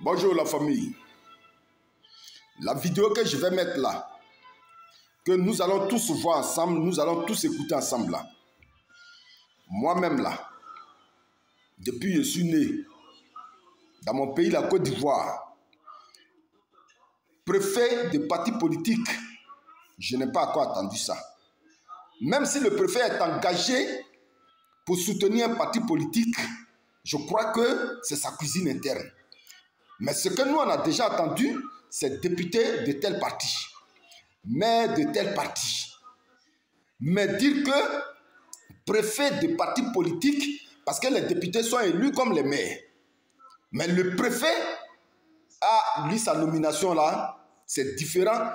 Bonjour la famille. La vidéo que je vais mettre là, que nous allons tous voir ensemble, nous allons tous écouter ensemble là. Moi-même là, depuis que je suis né, dans mon pays, la Côte d'Ivoire, préfet de parti politique, je n'ai pas encore attendu ça. Même si le préfet est engagé pour soutenir un parti politique, je crois que c'est sa cuisine interne. Mais ce que nous on a déjà attendu, c'est député de tel parti, maire de tel parti. Mais dire que préfet de parti politique, parce que les députés sont élus comme les maires. Mais le préfet a, lui, sa nomination là, c'est différent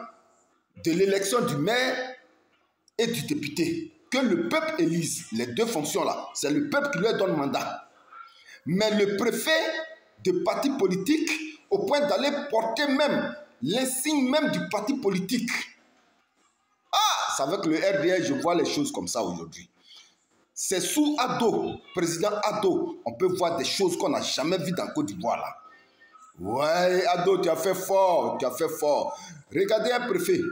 de l'élection du maire et du député. Que le peuple élise les deux fonctions là, c'est le peuple qui leur donne mandat. Mais le préfet de parti politique, au point d'aller porter même l'insigne même du parti politique. Ah, c'est avec le RDR, je vois les choses comme ça aujourd'hui. C'est sous Ado, président Ado, on peut voir des choses qu'on n'a jamais vues dans Côte d'Ivoire là. Ouais, Ado, tu as fait fort, tu as fait fort. Regardez un préfet.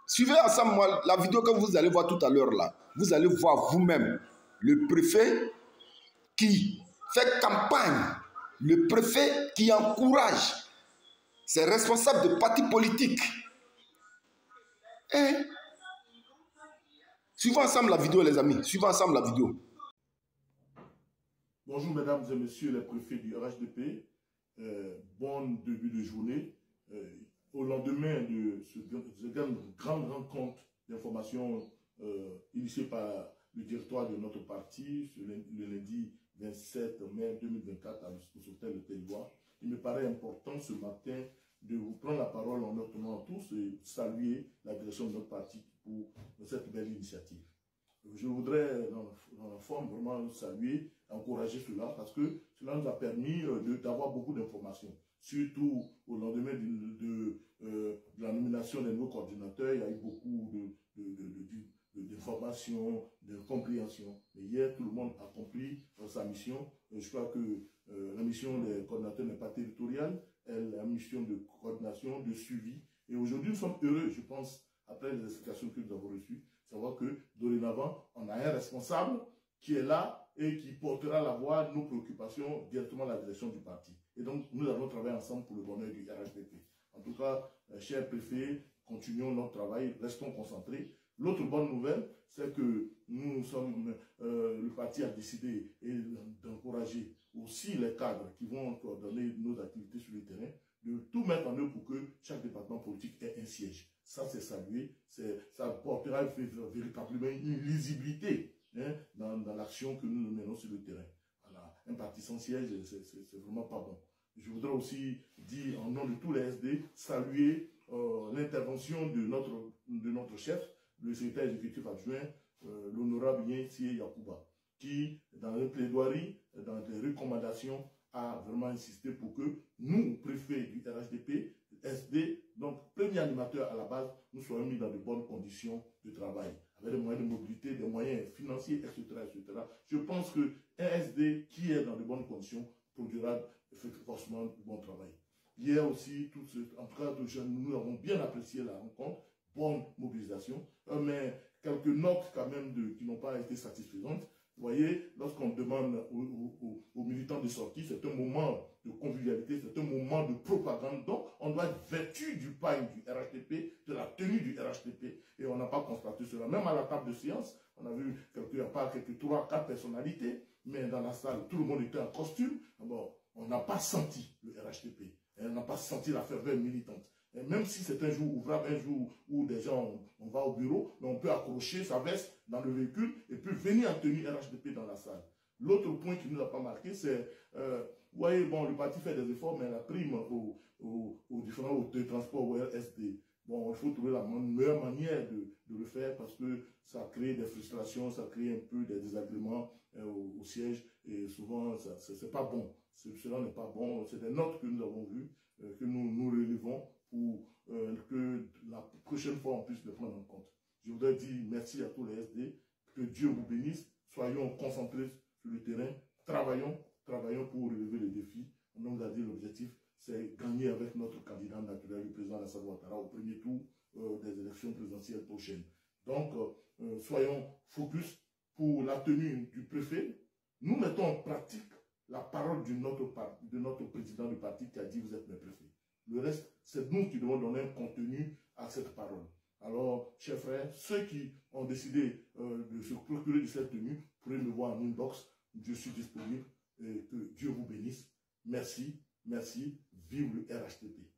Suivez ensemble moi, la vidéo que vous allez voir tout à l'heure là. Vous allez voir vous-même le préfet qui fait campagne, le préfet qui encourage ses responsables de partis politiques. Et suivons ensemble la vidéo les amis, suivons ensemble la vidéo. Bonjour mesdames et messieurs les préfets du RHDP, bon début de journée. Au lendemain de ce grande rencontre d'information initiée par le directoire de notre parti le lundi 27 mai 2024 au Hôtel de Télévoix, il me paraît important ce matin de vous prendre la parole en notre nom à tous et saluer la direction de notre parti pour cette belle initiative. Je voudrais, dans la forme, vraiment saluer, encourager cela, parce que cela nous a permis d'avoir beaucoup d'informations. Surtout au lendemain de la nomination des nouveaux coordinateurs, il y a eu beaucoup d'informations, de compréhension. Mais hier, tout le monde a compris sa mission. Je crois que la mission des coordinateurs n'est pas territoriale, elle a une mission de coordination, de suivi. Et aujourd'hui, nous sommes heureux, je pense, après les explications que nous avons reçues, savoir que dorénavant, on a un responsable qui est là et qui portera la voix, nos préoccupations directement à la direction du parti. Et donc, nous allons travailler ensemble pour le bonheur du RHDP. En tout cas, chers préfets, continuons notre travail, restons concentrés. L'autre bonne nouvelle, c'est que le parti a décidé d'encourager aussi les cadres qui vont coordonner nos activités sur le terrain, de tout mettre en œuvre pour que chaque département politique ait un siège. Ça, c'est salué, ça apportera véritablement une lisibilité dans l'action que nous menons sur le terrain. Voilà. Un parti sans siège, c'est vraiment pas bon. Je voudrais aussi dire, en nom de tous les SD, saluer l'intervention de notre chef, le secrétaire exécutif adjoint, l'honorable Yensie Yakouba, qui, dans les plaidoiries, dans les recommandations, a vraiment insisté pour que nous, préfets du RHDP, SD, donc premier animateur à la base, nous soyons mis dans de bonnes conditions de travail, avec des moyens de mobilité, des moyens financiers, etc. etc. Je pense qu'un SD qui est dans de bonnes conditions produira forcément de bon travail. Hier aussi, en tout cas, nous avons bien apprécié la rencontre, bonne mobilisation, mais quelques notes quand même qui n'ont pas été satisfaisantes. Vous voyez, lorsqu'on demande aux militants de sortir, c'est un moment de convivialité, c'est un moment de propagande. Donc, on doit être vêtu du pagne du RHDP, de la tenue du RHDP, et on n'a pas constaté cela. Même à la table de séance, on a vu quelques 3-4 personnalités, mais dans la salle, tout le monde était en costume. Bon, on n'a pas senti le RHDP, on n'a pas senti la ferveur militante. Et même si c'est un jour ouvrable, un jour où déjà on va au bureau, mais on peut accrocher sa veste dans le véhicule et puis venir en tenue RHDP dans la salle. L'autre point qui ne nous a pas marqué, c'est, vous voyez, bon, le parti fait des efforts, mais la prime aux différents transports au RSD. Bon, il faut trouver la meilleure manière de le faire parce que ça crée des frustrations, ça crée un peu des désagréments au siège et souvent, c'est pas bon. Cela n'est pas bon. C'est des notes que nous avons vues, que nous relevons pour que la prochaine fois on puisse les prendre en compte. Je voudrais dire merci à tous les SD, que Dieu vous bénisse, soyons concentrés sur le terrain, travaillons pour relever les défis. On nous a dit l'objectif, c'est gagner avec notre candidat naturel, le président Alassane Ouattara, au premier tour des élections présidentielles prochaines. Donc, soyons focus pour la tenue du préfet. Nous mettons en pratique la parole de notre président du parti qui a dit « vous êtes mes préfets ». Le reste, c'est nous qui devons donner un contenu à cette parole. Alors, chers frères, ceux qui ont décidé de se procurer de cette tenue, pourraient me voir en inbox. Je suis disponible et que Dieu vous bénisse. Merci, merci. Vive le RHTP.